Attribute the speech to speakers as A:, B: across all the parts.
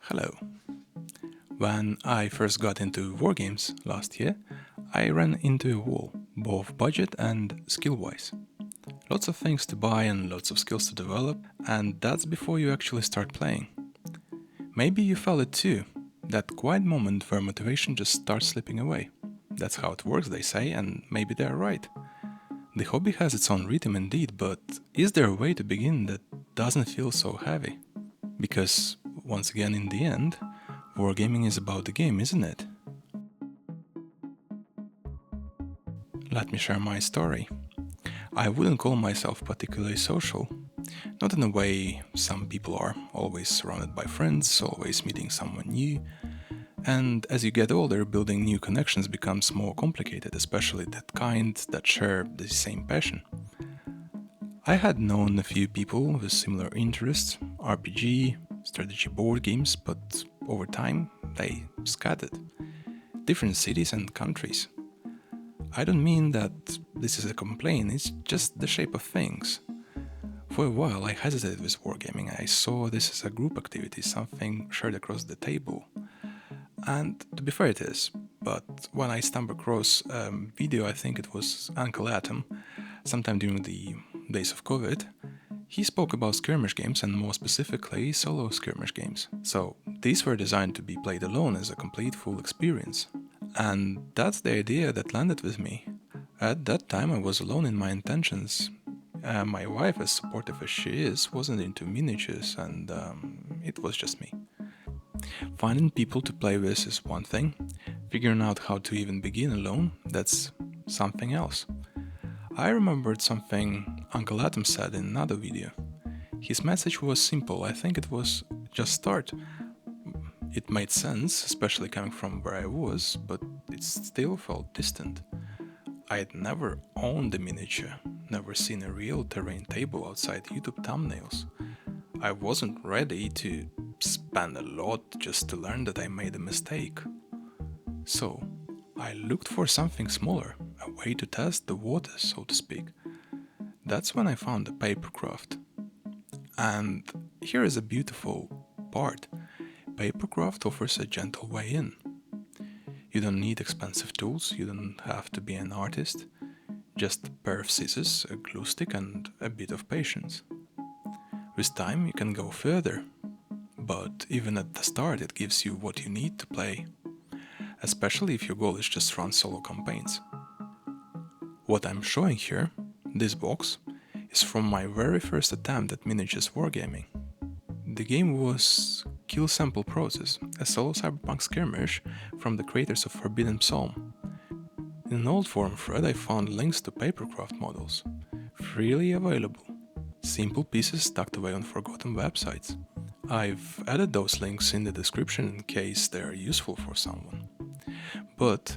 A: Hello. When I first got into wargames last year, I ran into a wall, both budget and skill-wise. Lots of things to buy and lots of skills to develop, and that's before you actually start playing. Maybe you felt it too, that quiet moment where motivation just starts slipping away. That's how it works, they say, and maybe they're right. The hobby has its own rhythm indeed, but is there a way to begin that doesn't feel so heavy? Because, once again, in the end, wargaming is about the game, isn't it? Let me share my story. I wouldn't call myself particularly social. Not in a way some people are, always surrounded by friends, always meeting someone new. And as you get older, building new connections becomes more complicated, especially that kind that share the same passion. I had known a few people with similar interests, RPG, strategy board games, but over time they scattered. Different cities and countries. I don't mean that this is a complaint, it's just the shape of things. For a while I hesitated with wargaming. I saw this as a group activity, something shared across the table. And to be fair it is, but when I stumbled across a video, I think it was Uncle Atom, sometime during the days of COVID, he spoke about skirmish games and more specifically solo skirmish games. So these were designed to be played alone as a complete full experience. And that's the idea that landed with me. At that time I was alone in my intentions. My wife, as supportive as she is, wasn't into miniatures and it was just me. Finding people to play with is one thing, figuring out how to even begin alone, that's something else. I remembered something Uncle Atom said in another video. His message was simple, I think it was just start. It made sense, especially coming from where I was, but it still felt distant. I had never owned a miniature, never seen a real terrain table outside YouTube thumbnails. I wasn't ready to spend a lot just to learn that I made a mistake. So, I looked for something smaller, a way to test the waters, so to speak. That's when I found the papercraft. And here is a beautiful part. Papercraft offers a gentle way in. You don't need expensive tools, you don't have to be an artist, just a pair of scissors, a glue stick and a bit of patience. With time you can go further, but even at the start it gives you what you need to play, especially if your goal is just run solo campaigns. What I'm showing here, this box, is from my very first attempt at miniatures wargaming. The game was Kill Sample Process, a solo cyberpunk skirmish from the creators of Forbidden Psalm. In an old forum thread I found links to papercraft models, freely available. Simple pieces tucked away on forgotten websites. I've added those links in the description in case they're useful for someone. But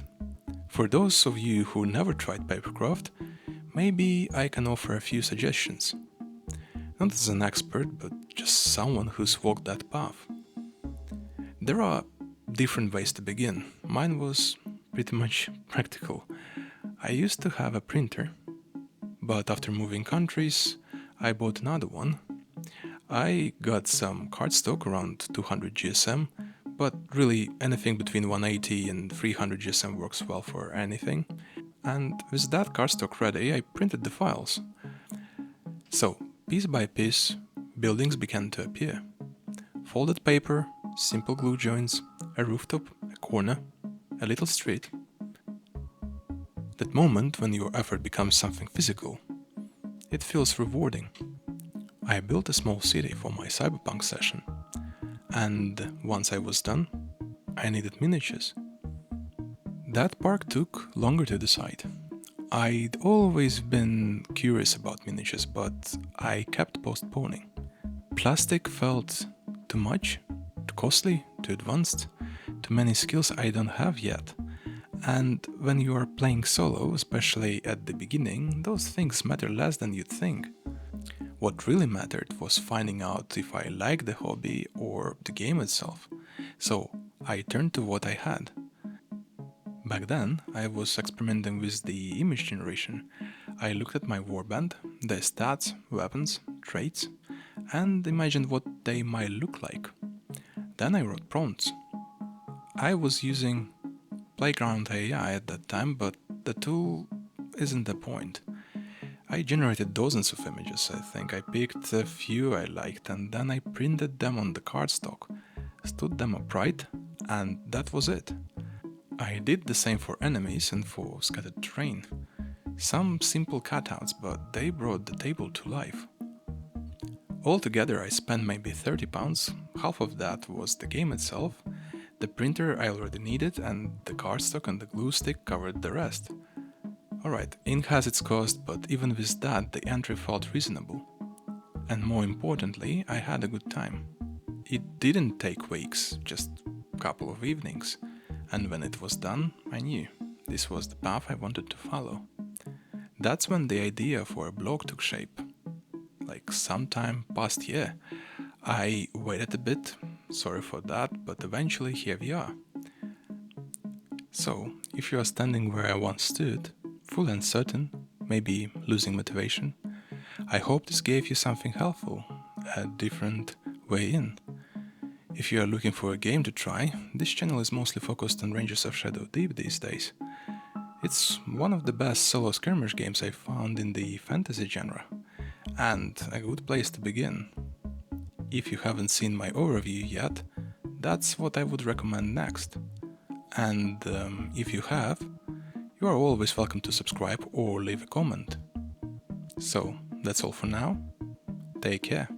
A: for those of you who never tried papercraft, maybe I can offer a few suggestions. Not as an expert, but just someone who's walked that path. There are different ways to begin. Mine was pretty much practical. I used to have a printer, but after moving countries, I bought another one. I got some cardstock around 200 GSM, but really anything between 180 and 300 GSM works well for anything. And with that cardstock ready, I printed the files. So, piece by piece, buildings began to appear. Folded paper, simple glue joints, a rooftop, a corner, a little street. That moment when your effort becomes something physical, it feels rewarding. I built a small city for my cyberpunk session, and once I was done, I needed miniatures. That part took longer to decide. I'd always been curious about miniatures, but I kept postponing. Plastic felt too much, too costly, too advanced, too many skills I don't have yet. And when you are playing solo, especially at the beginning, those things matter less than you'd think. What really mattered was finding out if I liked the hobby or the game itself. So I turned to what I had. Back then, I was experimenting with the image generation. I looked at my warband, the stats, weapons, traits, and imagined what they might look like. Then I wrote prompts. I was using Playground AI at that time, but the tool isn't the point. I generated dozens of images, I think. I picked a few I liked and then I printed them on the cardstock, stood them upright, and that was it. I did the same for enemies and for scattered terrain. Some simple cutouts, but they brought the table to life. Altogether I spent maybe £30, half of that was the game itself, the printer I already needed, and the cardstock and the glue stick covered the rest. Alright, ink has its cost, but even with that the entry felt reasonable. And more importantly, I had a good time. It didn't take weeks, just a couple of evenings, and when it was done, I knew this was the path I wanted to follow. That's when the idea for a blog took shape. Like sometime past year. I waited a bit, sorry for that, but eventually here we are. So, if you are standing where I once stood, full and certain, maybe losing motivation, I hope this gave you something helpful, a different way in. If you are looking for a game to try, this channel is mostly focused on Rangers of Shadow Deep these days. It's one of the best solo skirmish games I've found in the fantasy genre, and a good place to begin. If you haven't seen my overview yet, that's what I would recommend next. And if you have, you are always welcome to subscribe or leave a comment. So, that's all for now. Take care.